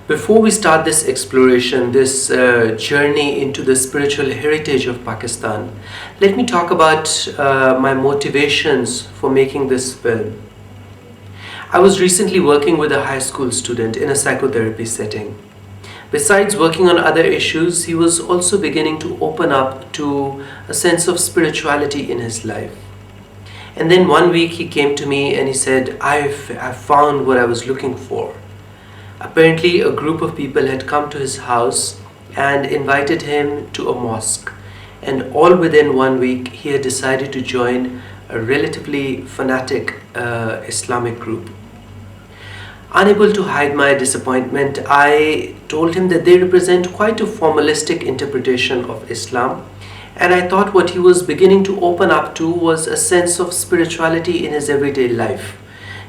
Before we start this exploration, this journey into the spiritual heritage of Pakistan, let me talk about my motivations for making this film. I was recently working with a high school student in a psychotherapy setting. Besides working on other issues, he was also beginning to open up to a sense of spirituality in his life. And then one week he came to me and he said, I've found what I was looking for. Apparently, a group of people had come to his house and invited him to a mosque. And all within 1 week, he had decided to join a relatively fanatic Islamic group. Unable to hide my disappointment, I told him that they represent quite a formalistic interpretation of Islam, and I thought what he was beginning to open up to was a sense of spirituality in his everyday life,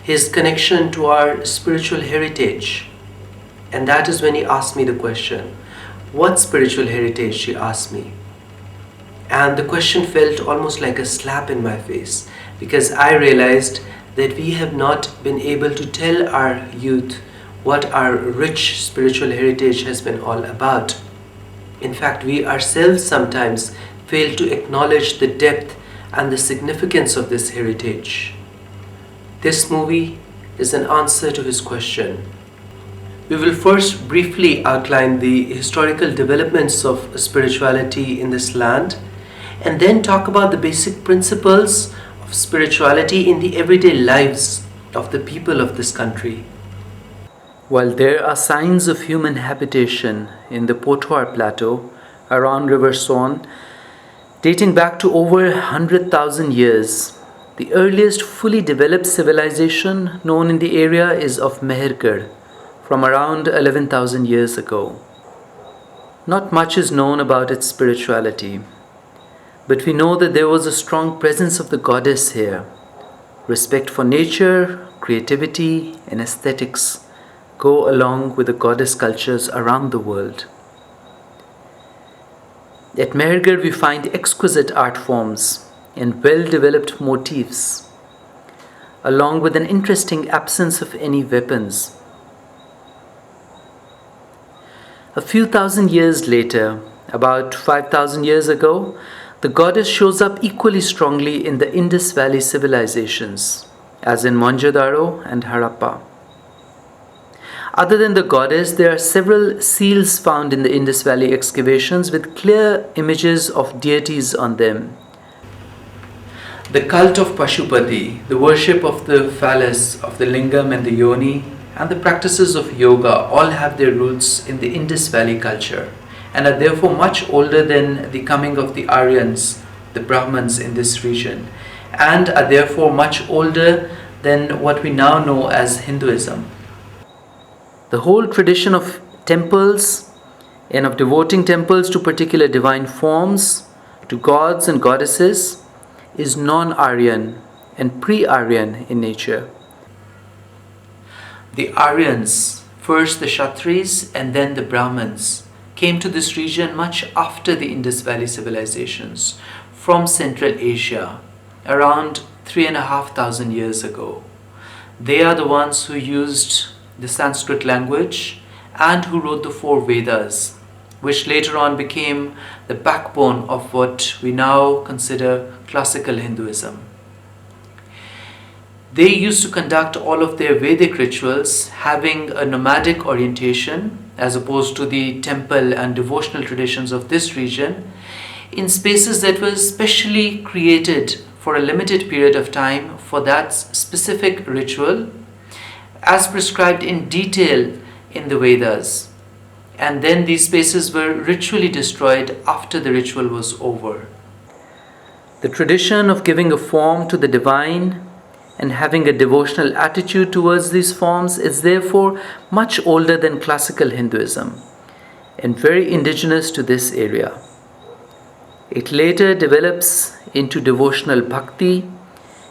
his connection to our spiritual heritage. And that is when he asked me the question, what spiritual heritage, he asked me. And the question felt almost like a slap in my face, because I realized that we have not been able to tell our youth what our rich spiritual heritage has been all about. In fact, we ourselves sometimes fail to acknowledge the depth and the significance of this heritage. This movie is an answer to his question. We will first briefly outline the historical developments of spirituality in this land, and then talk about the basic principles of spirituality in the everyday lives of the people of this country. While there are signs of human habitation in the Pothwar Plateau around River Swan, dating back to over 100,000 years, the earliest fully developed civilization known in the area is of Mehergarh, from around 11,000 years ago. Not much is known about its spirituality, but we know that there was a strong presence of the goddess here. Respect for nature, creativity, and aesthetics go along with the goddess cultures around the world. At Mehergarh we find exquisite art forms and well-developed motifs, along with an interesting absence of any weapons. A few thousand years later, about 5,000 years ago, the goddess shows up equally strongly in the Indus Valley civilizations, as in Mohenjo-daro and Harappa. Other than the goddess, there are several seals found in the Indus Valley excavations with clear images of deities on them. The cult of Pashupati, the worship of the phallus, of the lingam and the yoni, and the practices of yoga all have their roots in the Indus Valley culture and are therefore much older than the coming of the Aryans, the Brahmins in this region, and are therefore much older than what we now know as Hinduism. The whole tradition of temples and of devoting temples to particular divine forms, to gods and goddesses, is non-Aryan and pre-Aryan in nature. The Aryans, first the Kshatris and then the Brahmins, came to this region much after the Indus Valley civilizations from Central Asia, around 3,500 years ago. They are the ones who used the Sanskrit language and who wrote the 4 Vedas, which later on became the backbone of what we now consider classical Hinduism. They used to conduct all of their Vedic rituals having a nomadic orientation, as opposed to the temple and devotional traditions of this region, in spaces that were specially created for a limited period of time for that specific ritual, as prescribed in detail in the Vedas. And then these spaces were ritually destroyed after the ritual was over. The tradition of giving a form to the divine and having a devotional attitude towards these forms is therefore much older than classical Hinduism and very indigenous to this area. It later develops into devotional bhakti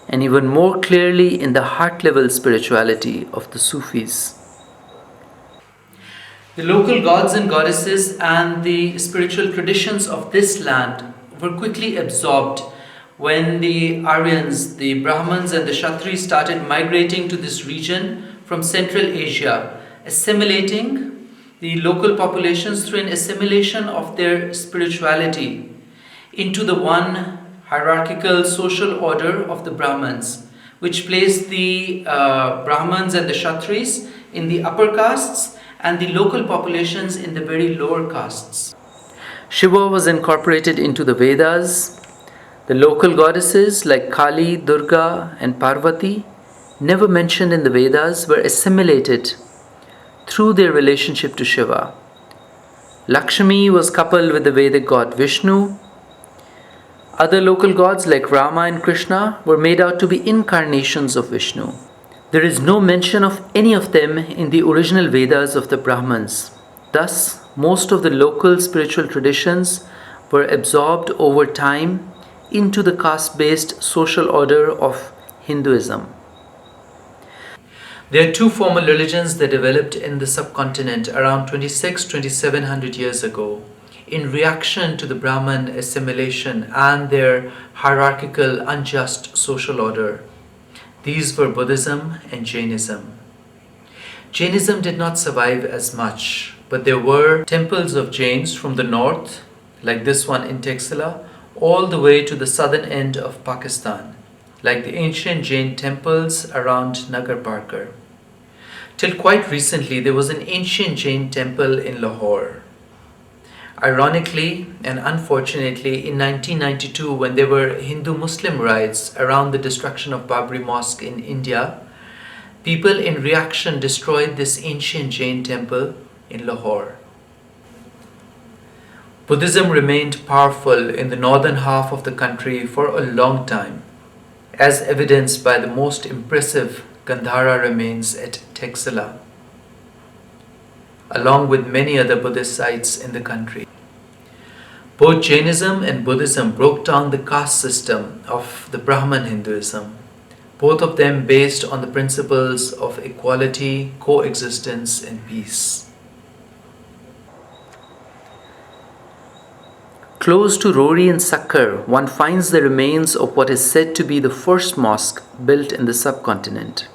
and even more clearly in the heart-level spirituality of the Sufis. The local gods and goddesses and the spiritual traditions of this land were quickly absorbed when the Aryans, the Brahmins and the Kshatris started migrating to this region from Central Asia, assimilating the local populations through an assimilation of their spirituality into the one hierarchical social order of the Brahmins, which placed the Brahmins and the Kshatris in the upper castes and the local populations in the very lower castes. Shiva was incorporated into the Vedas. The local goddesses like Kali, Durga, and Parvati, never mentioned in the Vedas, were assimilated through their relationship to Shiva. Lakshmi was coupled with the Vedic god Vishnu. Other local gods like Rama and Krishna were made out to be incarnations of Vishnu. There is no mention of any of them in the original Vedas of the Brahmins. Thus, most of the local spiritual traditions were absorbed over time into the caste-based social order of Hinduism. There are two formal religions that developed in the subcontinent around 2700 years ago in reaction to the Brahmin assimilation and their hierarchical, unjust social order. These were Buddhism and Jainism. Jainism did not survive as much, but there were temples of Jains from the north, like this one in Texila, all the way to the southern end of Pakistan, like the ancient Jain temples around Nagar Parkar. Till quite recently, there was an ancient Jain temple in Lahore. Ironically and unfortunately, in 1992, when there were Hindu-Muslim riots around the destruction of Babri Mosque in India, people in reaction destroyed this ancient Jain temple in Lahore. Buddhism remained powerful in the northern half of the country for a long time, as evidenced by the most impressive Gandhara remains at Texila, along with many other Buddhist sites in the country. Both Jainism and Buddhism broke down the caste system of the Brahman Hinduism, both of them based on the principles of equality, coexistence, and peace. Close to Rohri and Sakkar, one finds the remains of what is said to be the first mosque built in the subcontinent.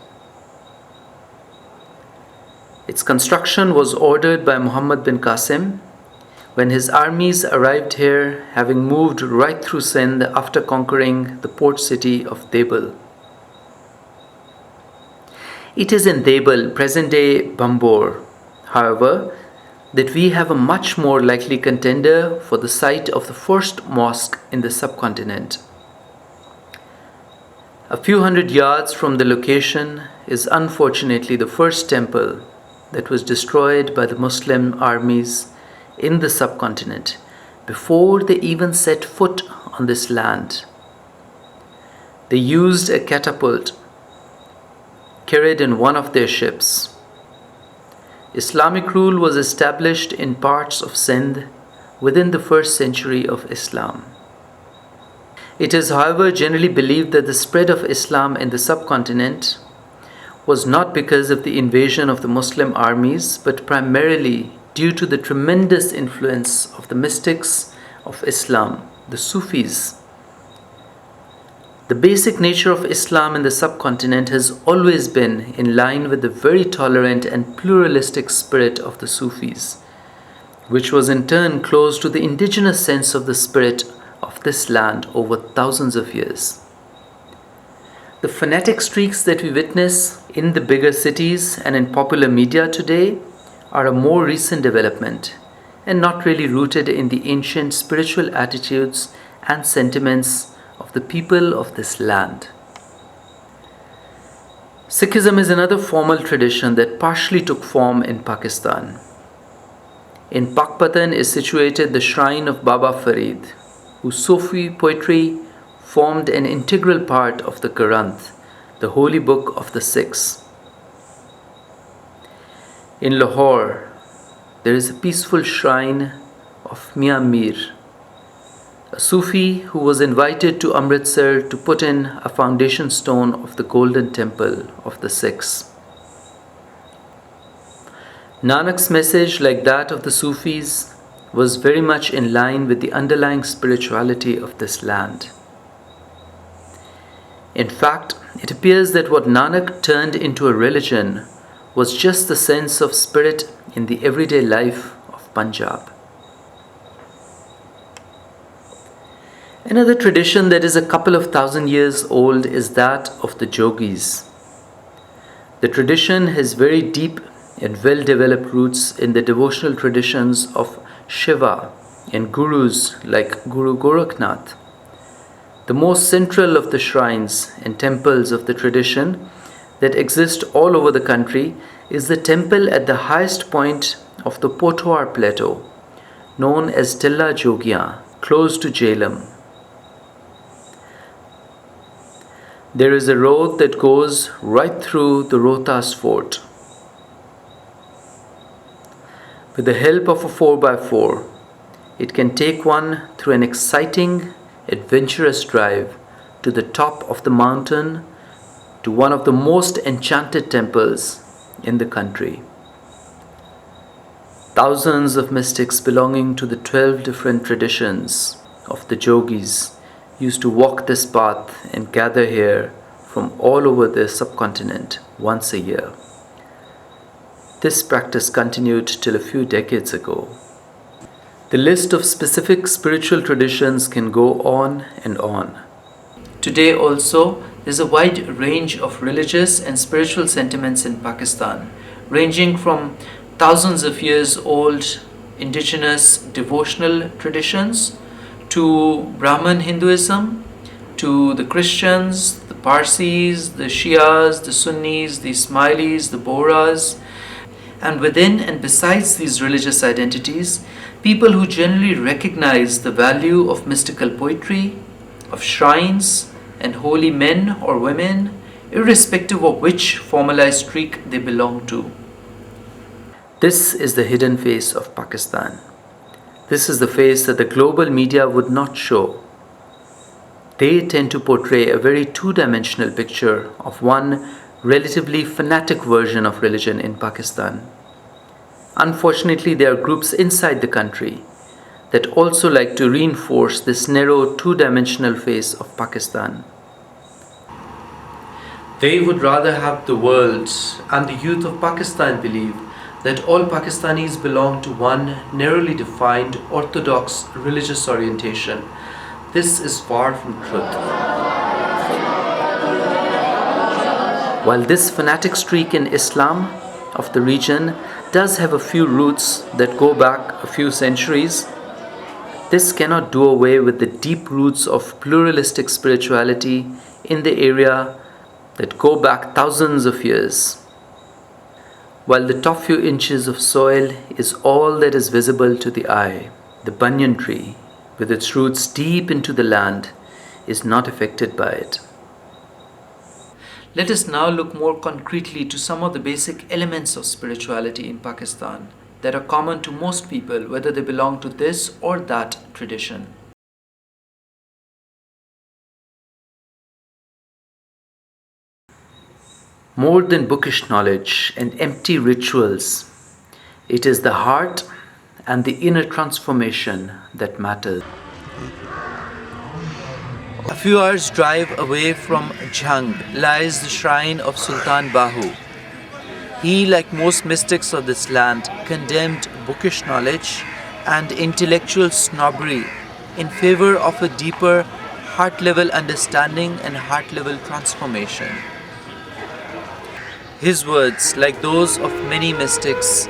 Its construction was ordered by Muhammad bin Qasim when his armies arrived here, having moved right through Sindh after conquering the port city of Debel. It is in Debel, present-day Bambor, however, that we have a much more likely contender for the site of the first mosque in the subcontinent. A few hundred yards from the location is unfortunately the first temple that was destroyed by the Muslim armies in the subcontinent before they even set foot on this land. They used a catapult carried in one of their ships. Islamic rule was established in parts of Sindh within the first century of Islam. It is, however, generally believed that the spread of Islam in the subcontinent was not because of the invasion of the Muslim armies, but primarily due to the tremendous influence of the mystics of Islam, the Sufis. The basic nature of Islam in the subcontinent has always been in line with the very tolerant and pluralistic spirit of the Sufis, which was in turn close to the indigenous sense of the spirit of this land over thousands of years. The fanatic streaks that we witness in the bigger cities and in popular media today are a more recent development and not really rooted in the ancient spiritual attitudes and sentiments of the people of this land. Sikhism is another formal tradition that partially took form in Pakistan. In Pakpatan is situated the shrine of Baba Farid, whose Sufi poetry formed an integral part of the Granth, the holy book of the Sikhs. In Lahore, there is a peaceful shrine of Mian Mir, a Sufi who was invited to Amritsar to put in a foundation stone of the Golden Temple of the Sikhs. Nanak's message, like that of the Sufis, was very much in line with the underlying spirituality of this land. In fact, it appears that what Nanak turned into a religion was just the sense of spirit in the everyday life of Punjab. Another tradition that is a couple of thousand years old is that of the Jogis. The tradition has very deep and well-developed roots in the devotional traditions of Shiva and gurus like Guru Gorakhnath. The most central of the shrines and temples of the tradition that exist all over the country is the temple at the highest point of the Pothoar Plateau, known as Tilla Jogia, close to Jhelum. There is a road that goes right through the Rohtas Fort. With the help of a 4x4, it can take one through an exciting, adventurous drive to the top of the mountain to one of the most enchanted temples in the country. Thousands of mystics belonging to the 12 different traditions of the Jogis used to walk this path and gather here from all over the subcontinent once a year. This practice continued till a few decades ago. The list of specific spiritual traditions can go on and on. Today also, there's a wide range of religious and spiritual sentiments in Pakistan, ranging from thousands of years old indigenous devotional traditions to Brahman Hinduism, to the Christians, the Parsis, the Shias, the Sunnis, the Ismailis, the Bohras. And within and besides these religious identities, people who generally recognize the value of mystical poetry, of shrines, and holy men or women, irrespective of which formalized streak they belong to. This is the hidden face of Pakistan. This is the face that the global media would not show. They tend to portray a very two-dimensional picture of one relatively fanatic version of religion in Pakistan. Unfortunately, there are groups inside the country that also like to reinforce this narrow two-dimensional face of Pakistan. They would rather have the world and the youth of Pakistan believe that all Pakistanis belong to one narrowly defined orthodox religious orientation. This is far from truth. While this fanatic streak in Islam of the region does have a few roots that go back a few centuries, this cannot do away with the deep roots of pluralistic spirituality in the area that go back thousands of years. While the top few inches of soil is all that is visible to the eye, the Banyan Tree, with its roots deep into the land, is not affected by it. Let us now look more concretely to some of the basic elements of spirituality in Pakistan that are common to most people, whether they belong to this or that tradition. More than bookish knowledge and empty rituals, it is the heart and the inner transformation that matters. A few hours' drive away from Jhang lies the shrine of Sultan Bahu. He, like most mystics of this land, condemned bookish knowledge and intellectual snobbery in favor of a deeper heart-level understanding and heart-level transformation. His words, like those of many mystics,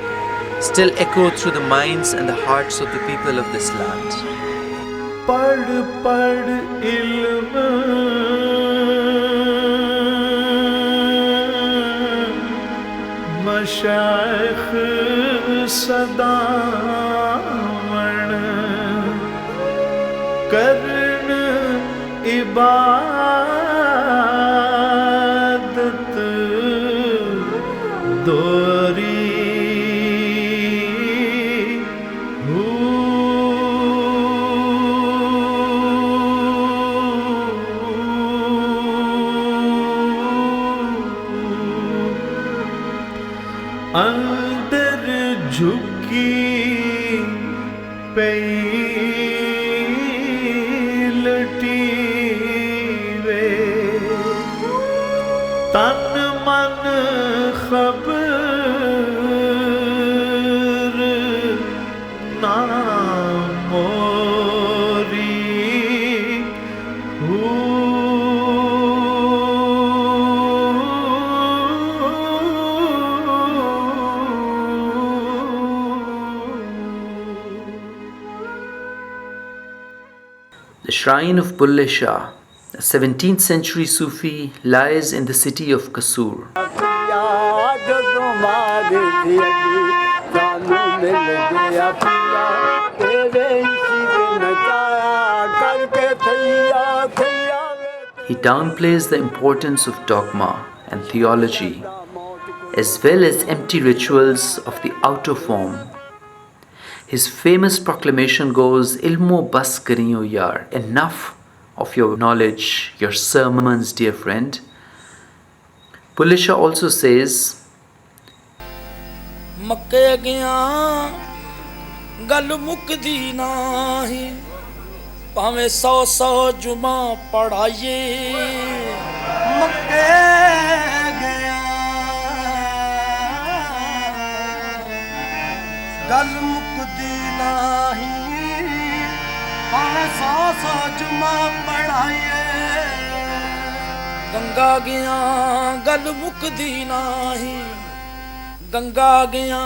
still echo through the minds and the hearts of the people of this land. Pad ilm mashayikh sadawan karn ibadat dori अंदर झुकी पैलटी वे तन मन खबर shrine of Bulle Shah, a 17th century Sufi, lies in the city of Kasur. He downplays the importance of dogma and theology, as well as empty rituals of the outer form. His famous proclamation goes, Ilmo bas kariyo yar, enough of your knowledge, your sermons, dear friend. Bulle Shah also says, Makke gaya gal mukdi nahi ਭਾਵੇਂ 100 ਜੁਮਾ ਪੜਾਈਏ ਮੱਕੇ ਗਿਆ ਗੱਲ ਮੁੱਕਦੀ ਨਹੀਂ ਭਾਵੇਂ 100 ਜੁਮਾ ਪੜਾਈਏ ਗੰਗਾ ਗਿਆ ਗੱਲ ਮੁੱਕਦੀ ਨਹੀਂ ਗੰਗਾ ਗਿਆ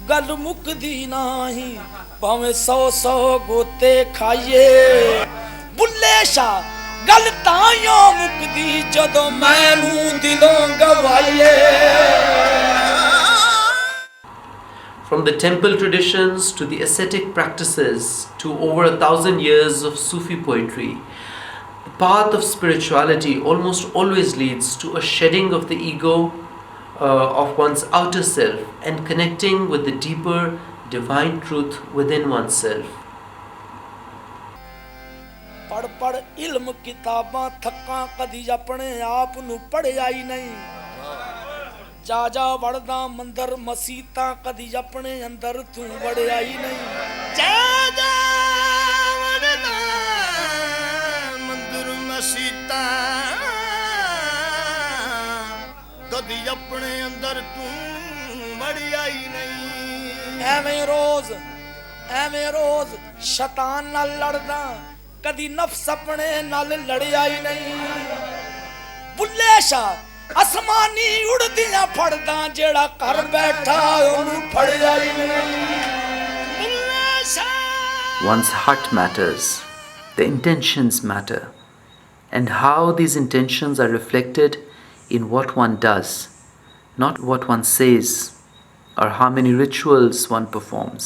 ਗੱਲ ਮੁੱਕਦੀ ਨਹੀਂ ਭਾਵੇਂ 100 ਗੋਤੇ ਖਾਈਏ ਬੁੱਲੇ ਸ਼ਾਹ ਗੱਲ ਤਾਂਯੋ ਮੁੱਕਦੀ ਜਦੋਂ ਮੈਨੂੰ ਦਿਲੋਂ ਗਵਾਈਏ From the temple traditions to the ascetic practices to over 1,000 years of Sufi poetry, the path of spirituality almost always leads to a shedding of the ego of one's outer self and connecting with the deeper divine truth within oneself. ਪੜ ਪੜ ਇਲਮ ਕਿਤਾਬਾਂ ਥੱਕਾਂ ਕਦੀ ਆਪਣੇ ਆਪ ਨੂੰ ਪੜਿਆ ਹੀ ਨਹੀਂ ਜਾ ਜਾ ਵੜਦਾ ਮੰਦਰ ਮਸੀਤਾਂ ਕਦੀ ਆਪਣੇ ਅੰਦਰ ਤੂੰ ਵੜਿਆ ਹੀ ਨਹੀਂ ਜਾ ਜਾ ਵੜਦਾ ਮੰਦਰ ਮਸੀਤਾਂ ਕਦੀ ਆਪਣੇ ਅੰਦਰ ਤੂੰ ਵੜਿਆ ਹੀ ਨਹੀਂ ਐਵੇਂ ਰੋਜ਼ ਸ਼ੈਤਾਨ ਨਾਲ ਲੜਦਾ ਕਦੀ ਨਫਸ ਆਪਣੇ ਨਾਲ ਲੜਿਆ ਹੀ ਨਹੀਂ ਬੁੱਲੇ ਸ਼ਾਹ ਅਸਮਾਨੀ ਉੜਦੀਆਂ ਫੜਦਾ ਜਿਹੜਾ ਘਰ ਬੈਠਾ ਉਹਨੂੰ ਫੜਿਆ ਹੀ ਨਹੀਂ ਬੁੱਲੇ ਸ਼ਾਹ One's heart matters, the intentions matter, and how these intentions are reflected in what one does, not what one says or how many rituals one performs.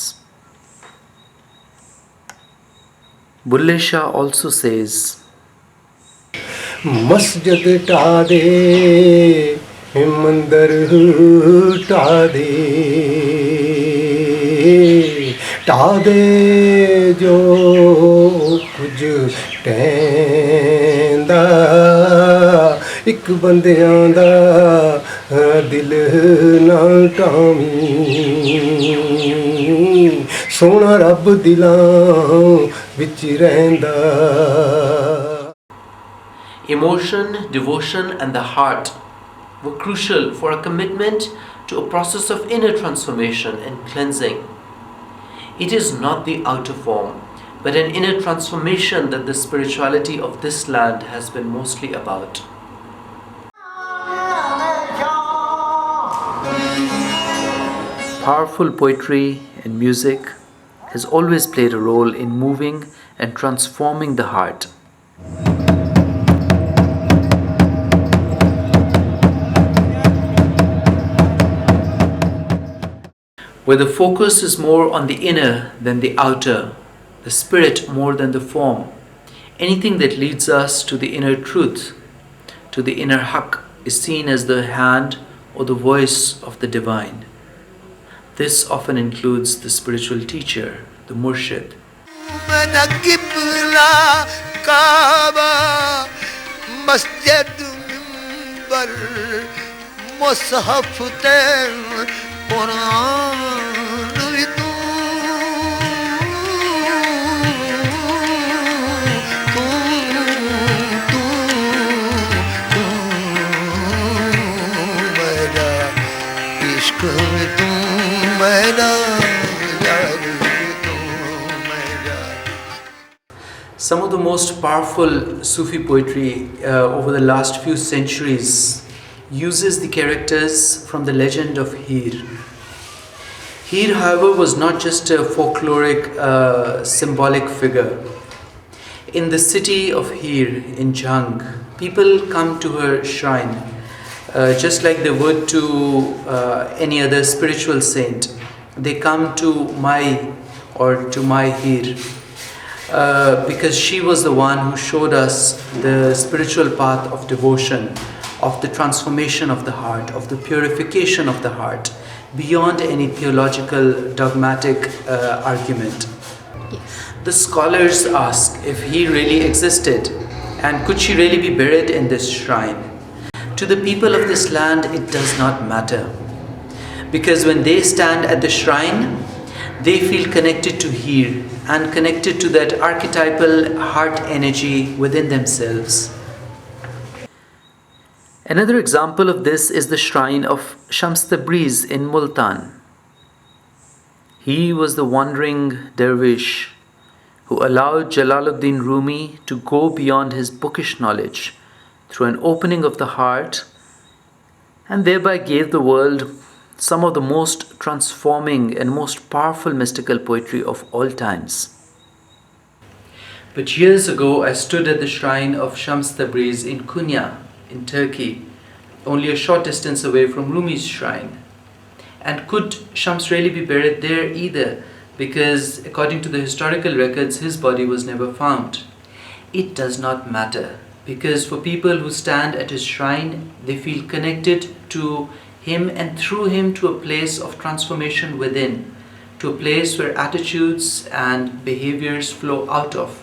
Bulle Shah also says, मस्जिद टा दे मंदिर टा दे जो कुछ टैंदा एक बंदियां दा दिल ना टावी सोना रब दिलां विच रहिंदा emotion, devotion, and the heart were crucial for a commitment to a process of inner transformation and cleansing. It is not the outer form, but an inner transformation that the spirituality of this land has been mostly about. Powerful poetry and music has always played a role in moving and transforming the heart. Where the focus is more on the inner than the outer, the spirit more than the form, anything that leads us to the inner truth, to the inner haqq, is seen as the hand or the voice of the divine. This often includes the spiritual teacher, the murshid. Some of the most powerful Sufi poetry over the last few centuries uses the characters from the legend of Hir. Hir, however, was not just a folkloric, symbolic figure. In the city of Hir in Jhang, people come to her shrine just like they would to any other spiritual saint. They come to Mai or to Mai Hir because she was the one who showed us the spiritual path of devotion, of the transformation of the heart, of the purification of the heart, beyond any theological dogmatic argument. The scholars ask if he really existed and could she really be buried in this shrine. To the people of this land, it does not matter, because when they stand at the shrine, they feel connected to Hir and connected to that archetypal heart energy within themselves. Another example of this is the shrine of Shams Tabriz in Multan. He was the wandering dervish who allowed Jalaluddin Rumi to go beyond his bookish knowledge through an opening of the heart, and thereby gave the world some of the most transforming and most powerful mystical poetry of all times. But years ago, I stood at the shrine of Shams Tabriz in Konya, in Turkey, only a short distance away from Rumi's shrine. And could Shams really be buried there either? Because according to the historical records, his body was never found. It does not matter, because for people who stand at his shrine, they feel connected to him and through him to a place of transformation within, to a place where attitudes and behaviors flow out of.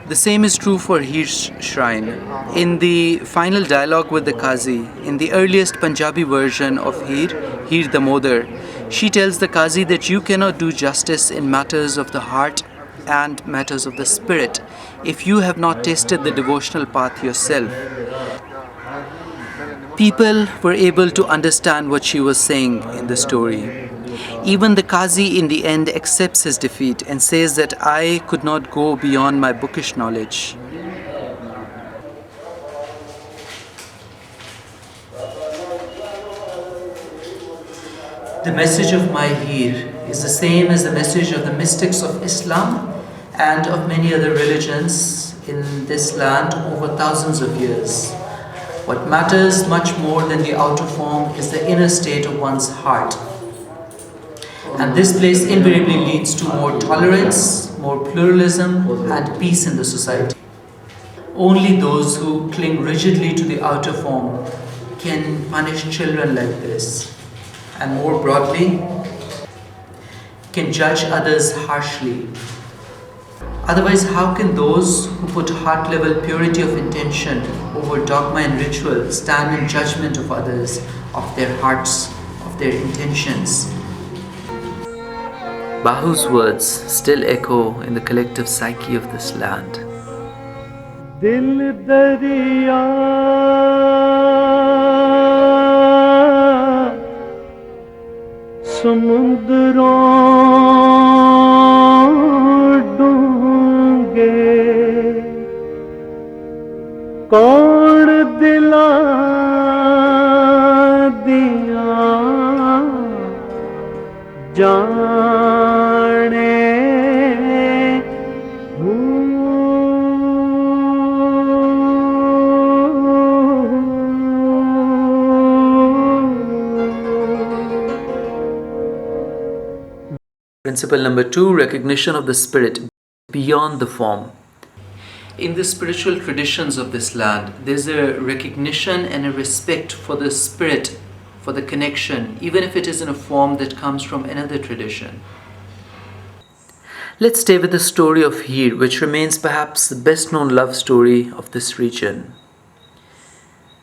The same is true for Hir's shrine. In the final dialogue with the Qazi, in the earliest Punjabi version of Hir Damodar, she tells the Qazi that you cannot do justice in matters of the heart and matters of the spirit if you have not tasted the devotional path yourself. People were able to understand what she was saying in the story. Even the Qazi in the end accepts his defeat and says that I could not go beyond my bookish knowledge. The message of Mehergarh is the same as the message of the mystics of Islam and of many other religions in this land over thousands of years. What matters much more than the outer form is the inner state of one's heart. And this place invariably leads to more tolerance, more pluralism, and peace in the society. Only those who cling rigidly to the outer form can punish children like this, and more broadly, can judge others harshly. Otherwise, how can those who put heart-level purity of intention over dogma and ritual stand in judgment of others, of their hearts, of their intentions? Bahu's words still echo in the collective psyche of this land. Dil dariya samudron dunge kaun dila diya jaane Principle number 2, recognition of the spirit beyond the form. In the spiritual traditions of this land, there's a recognition and a respect for the spirit, for the connection, even if it is in a form that comes from another tradition. Let's stay with the story of Hir, which remains perhaps the best known love story of this region.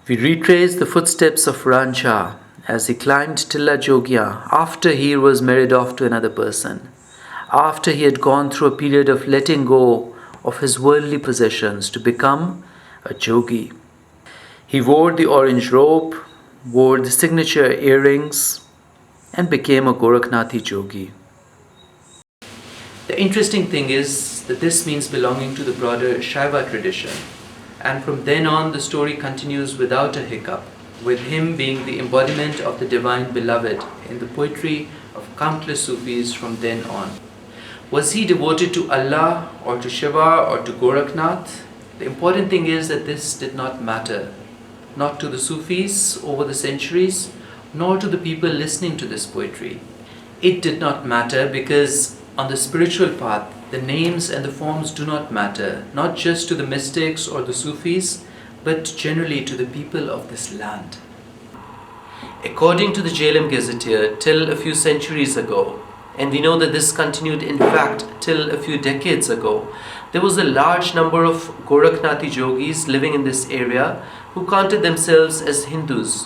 We retrace the footsteps of Rancha as he climbed Tilla Jogya after Hir was married off to another person, after he had gone through a period of letting go of his worldly possessions to become a jogi. He wore the orange robe, wore the signature earrings, and became a Gorakhnathi jogi. The interesting thing is that this means belonging to the broader Shaiva tradition, and from then on the story continues without a hiccup, with him being the embodiment of the divine beloved in the poetry of countless Sufis from then on. Was he devoted to Allah or to Shiva or to Gorakhnath? The important thing is that this did not matter, not to the Sufis over the centuries, nor to the people listening to this poetry. It did not matter because on the spiritual path, the names and the forms do not matter, not just to the mystics or the Sufis, but generally to the people of this land. According to the Jhelum Gazetteer, till a few centuries ago, and we know that this continued in fact till a few decades ago, there was a large number of Gorakhnathi yogis living in this area who counted themselves as Hindus.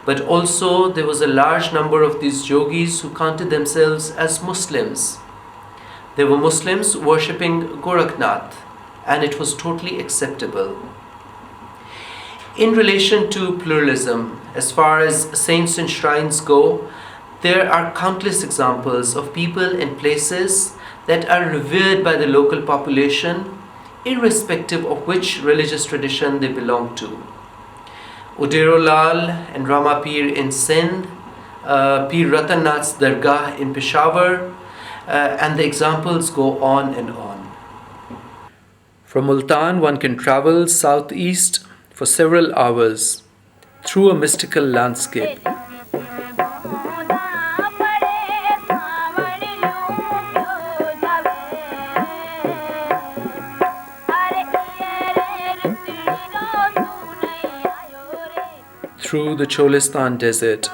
But also there was a large number of these yogis who counted themselves as Muslims. They were Muslims worshipping Gorakhnath, and it was totally acceptable. In relation to pluralism, as far as saints and shrines go, there are countless examples of people and places that are revered by the local population, irrespective of which religious tradition they belong to. Udairolal and Ramapir in Sindh, Pir Ratan Nath's Dargah in Peshawar, and the examples go on and on. From Multan, one can travel southeast for several hours through a mystical landscape. Through the Cholistan desert.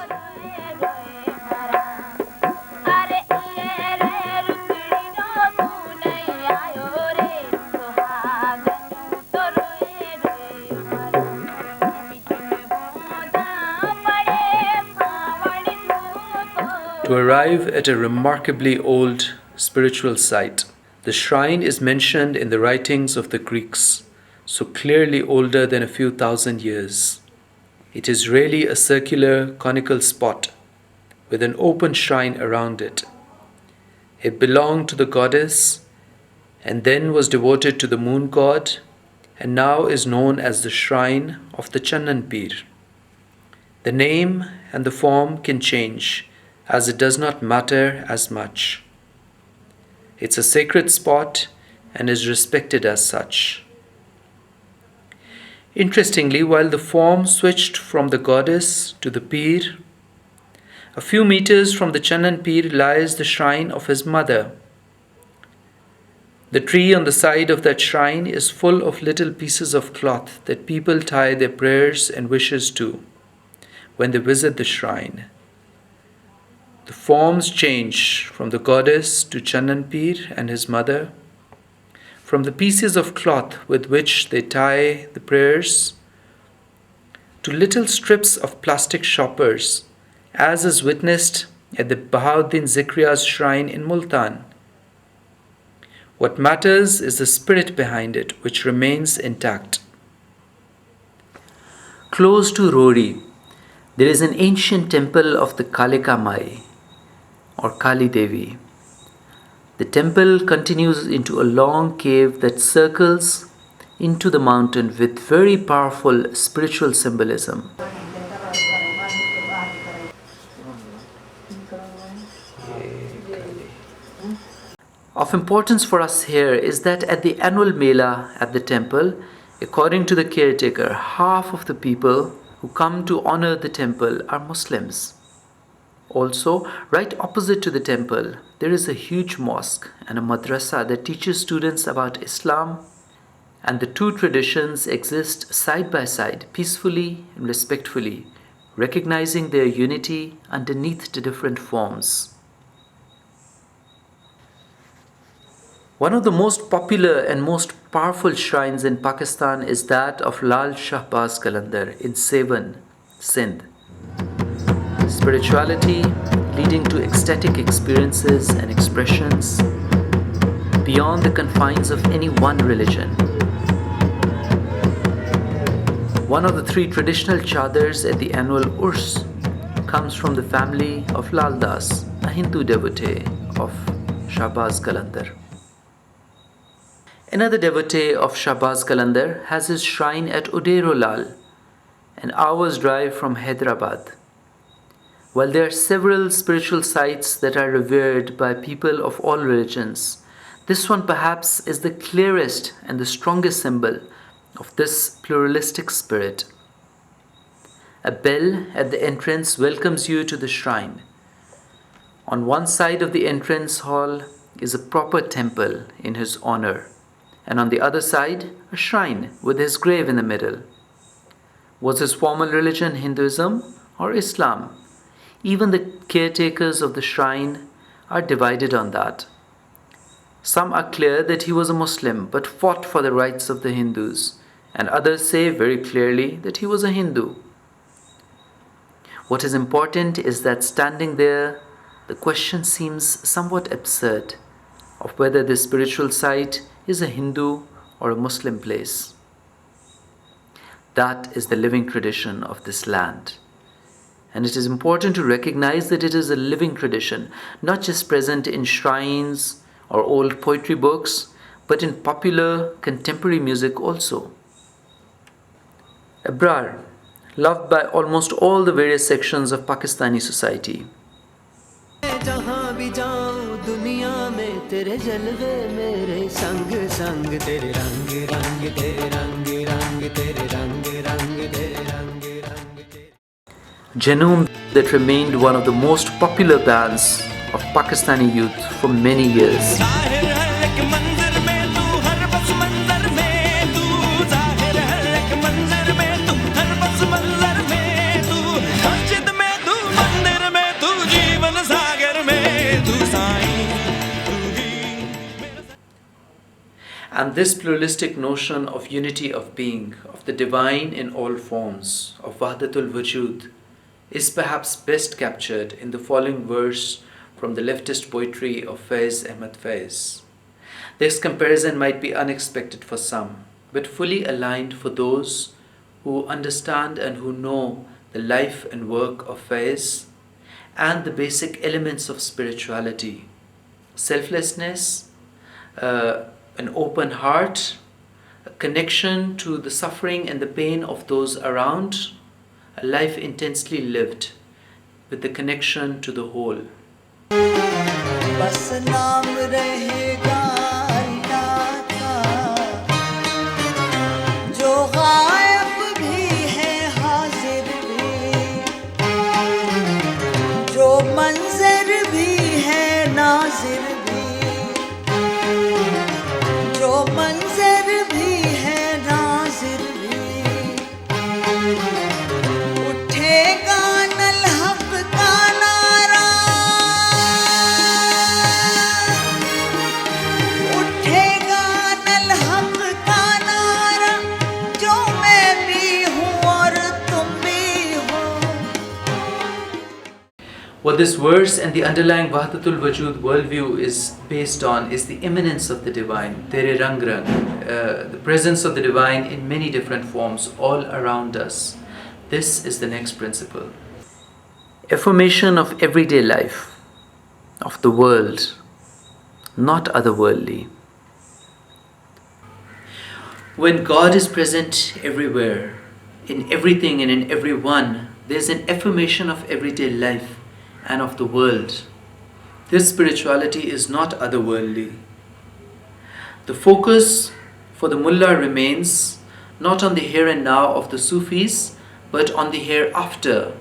To arrive at a remarkably old spiritual site. The shrine is mentioned in the writings of the Greeks, so clearly older than a few thousand years. It is really a circular, conical spot with an open shrine around it. It belonged to the goddess and then was devoted to the moon god and now is known as the shrine of the Channan Pir. The name and the form can change as it does not matter as much. It's a sacred spot and is respected as such. Interestingly, while the form switched from the goddess to the Pir, a few meters from the Channan Pir lies the shrine of his mother. The tree on the side of that shrine is full of little pieces of cloth that people tie their prayers and wishes to when they visit the shrine. The forms change from the goddess to Channan Pir and his mother, from the pieces of cloth with which they tie the prayers to little strips of plastic shoppers, as is witnessed at the Bahauddin Zikriya's shrine in Multan. What matters is the spirit behind it, which remains intact. Close to Rohri, there is an ancient temple of the Kalika Mai, or Kali Devi. The temple continues into a long cave that circles into the mountain with very powerful spiritual symbolism. Of importance for us here is that at the annual Mela at the temple, according to the caretaker, half of the people who come to honor the temple are Muslims. Also, right opposite to the temple, there is a huge mosque and a madrasa that teaches students about Islam, and the two traditions exist side by side, peacefully and respectfully, recognizing their unity underneath the different forms. One of the most popular and most powerful shrines in Pakistan is that of Lal Shahbaz Qalandar in Sevan, Sindh. Spirituality leading to ecstatic experiences and expressions beyond the confines of any one religion. One of the three traditional chadars at the annual Urs comes from the family of Lal Das, a Hindu devotee of Shahbaz Qalandar. Another devotee of Shahbaz Qalandar has his shrine at Udairolal, an hour's drive from Hyderabad. While there are several spiritual sites that are revered by people of all religions, This one perhaps is the clearest and the strongest symbol of this pluralistic spirit. A bell at the entrance welcomes you to the shrine. On one side of the entrance hall is a proper temple in his honor, and on the other side, a shrine with his grave in the middle. Was his formal religion Hinduism or Islam? Even the caretakers of the shrine are divided on that. Some are clear that he was a Muslim but fought for the rights of the Hindus, and others say very clearly that he was a Hindu. What is important is that standing there, the question seems somewhat absurd of whether this spiritual site is a Hindu or a Muslim place. That is the living tradition of this land. And it is important to recognize that it is a living tradition, not just present in shrines or old poetry books, but in popular contemporary music also. Abrar, loved by almost all the various sections of Pakistani society. जहाँ भी जाऊँ दुनिया में तेरे जलवे मेरे संग संग तेरे रंग रंग तेरे रंग रंग तेरे रंग रंग तेरे रंग रंग. Janoom that remained one of the most popular bands of Pakistani youth for many years. And this pluralistic notion of unity of being, of the divine in all forms, of Wahdatul Wujud, is perhaps best captured in the following verse from the leftist poetry of Faiz Ahmad Faiz. This comparison might be unexpected for some, but fully aligned for those who understand and who know the life and work of Faiz and the basic elements of spirituality: selflessness, an open heart, a connection to the suffering and the pain of those around, a life intensely lived with the connection to the whole. बस नाम रहेगा अल्लाह का, जो गायब भी है हाजिर भी, जो मंजर भी है नाजिर भी, जो मंजर भी है नाजिर भी, उठेगा नल हक का नारा, उठेगा नल हक का नारा, जो मैं भी हूँ और तुम भी हो. What this verse and the underlying Wahdatul Wujud worldview is based on is the immanence of the divine, Tere Rang Rang, the presence of the divine in many different forms all around us. This is the next principle. Affirmation of everyday life, of the world, not otherworldly. When God is present everywhere, in everything and in everyone, there's an affirmation of everyday life and of the world. This spirituality is not otherworldly. The focus for the mullah remains not on the here and now of the Sufis, but on the hereafter,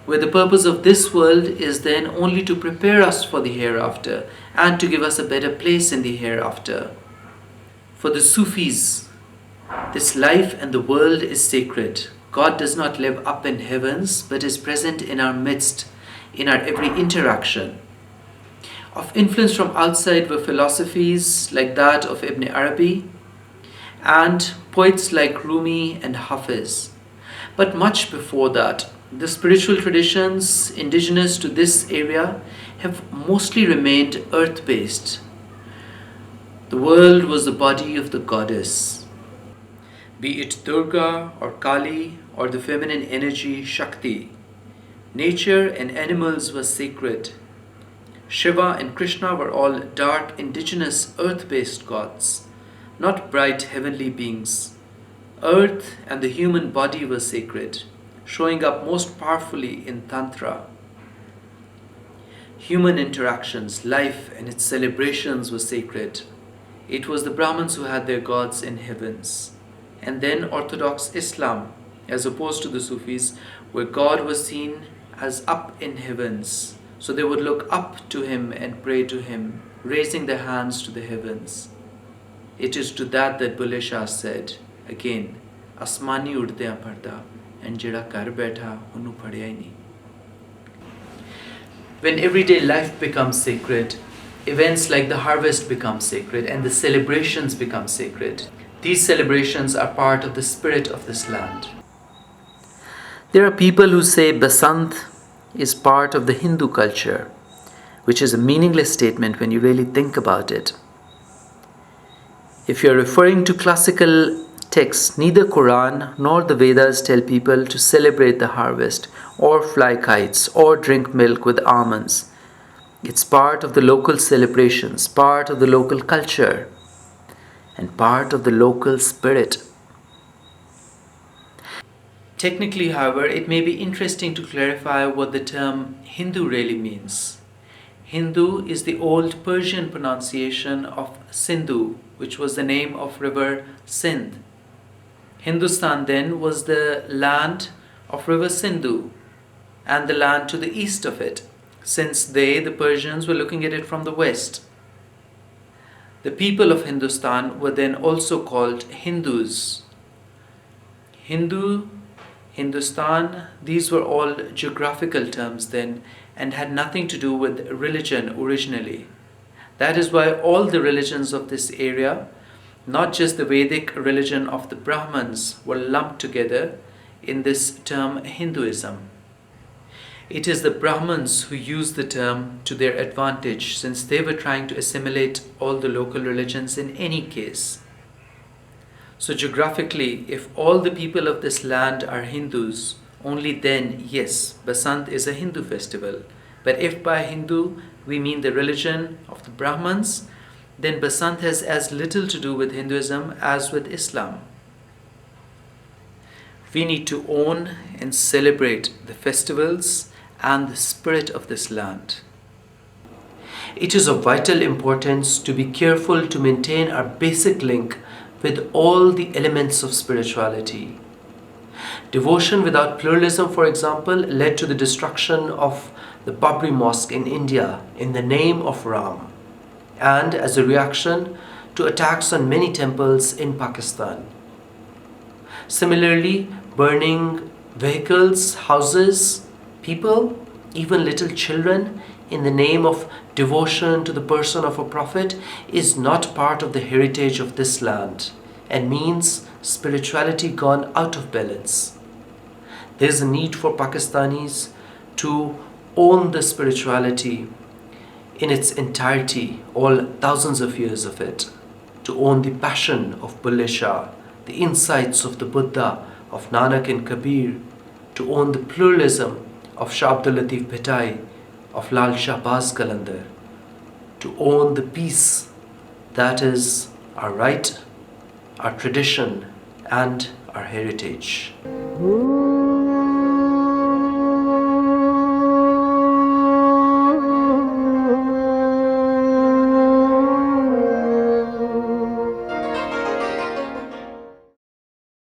where the purpose of this world is then only to prepare us for the hereafter and to give us a better place in the hereafter. For the Sufis, this life and the world is sacred. God does not live up in heavens, but is present in our midst, in our every interaction. Of influence from outside were philosophies like that of Ibn Arabi and poets like Rumi and Hafiz. But much before that, the spiritual traditions indigenous to this area have mostly remained earth-based. The world was the body of the goddess. Be it Durga or Kali or the feminine energy Shakti, nature and animals were sacred. Shiva and Krishna were all dark, indigenous, earth-based gods, not bright heavenly beings. Earth and the human body were sacred, showing up most powerfully in Tantra. Human interactions, life and its celebrations were sacred. It was the Brahmins who had their gods in heavens. And then Orthodox Islam, as opposed to the Sufis, where God was seen as up in heavens. So they would look up to him and pray to him, raising their hands to the heavens. It is to that Bulle Shah said, again, Asmani uddeya parda, and jeda kar baitha unu padya hi nahi. When everyday life becomes sacred, events like the harvest become sacred and the celebrations become sacred. These celebrations are part of the spirit of this land. There are people who say Basant is part of the Hindu culture, which is a meaningless statement when you really think about it. If you are referring to classical texts, neither Quran nor the Vedas tell people to celebrate the harvest or fly kites or drink milk with almonds. It's part of the local celebrations, part of the local culture, and part of the local spirit. Technically, however, it may be interesting to clarify what the term Hindu really means. Hindu is the old Persian pronunciation of Sindhu, which was the name of river Sindh. Hindustan then was the land of river Sindhu and the land to the east of it, since they, the Persians, were looking at it from the west. The people of Hindustan were then also called Hindus. Hindu, Hindustan, these were all geographical terms then and had nothing to do with religion originally. That is why all the religions of this area, not just the Vedic religion of the Brahmins, were lumped together in this term Hinduism. It is the Brahmins who used the term to their advantage, since they were trying to assimilate all the local religions in any case. So geographically, if all the people of this land are Hindus, only then, yes, Basant is a Hindu festival. But if by Hindu we mean the religion of the Brahmins, then Basant has as little to do with Hinduism as with Islam. We need to own and celebrate the festivals and the spirit of this land. It is of vital importance to be careful to maintain our basic link with all the elements of spirituality. Devotion without pluralism, for example, led to the destruction of the Babri Mosque in India in the name of Ram, and as a reaction to attacks on many temples in Pakistan. Similarly, burning vehicles, houses, people, even little children in the name of devotion to the person of a prophet is not part of the heritage of this land and means spirituality gone out of balance. There is a need for Pakistanis to own the spirituality in its entirety, all thousands of years of it, to own the passion of Bulle Shah, the insights of the Buddha, of Nanak and Kabir, to own the pluralism of Shah Abdul Latif Bhitai, of Lal Shahbaz Qalandar, to own the peace that is our right, our tradition and our heritage. Ooh.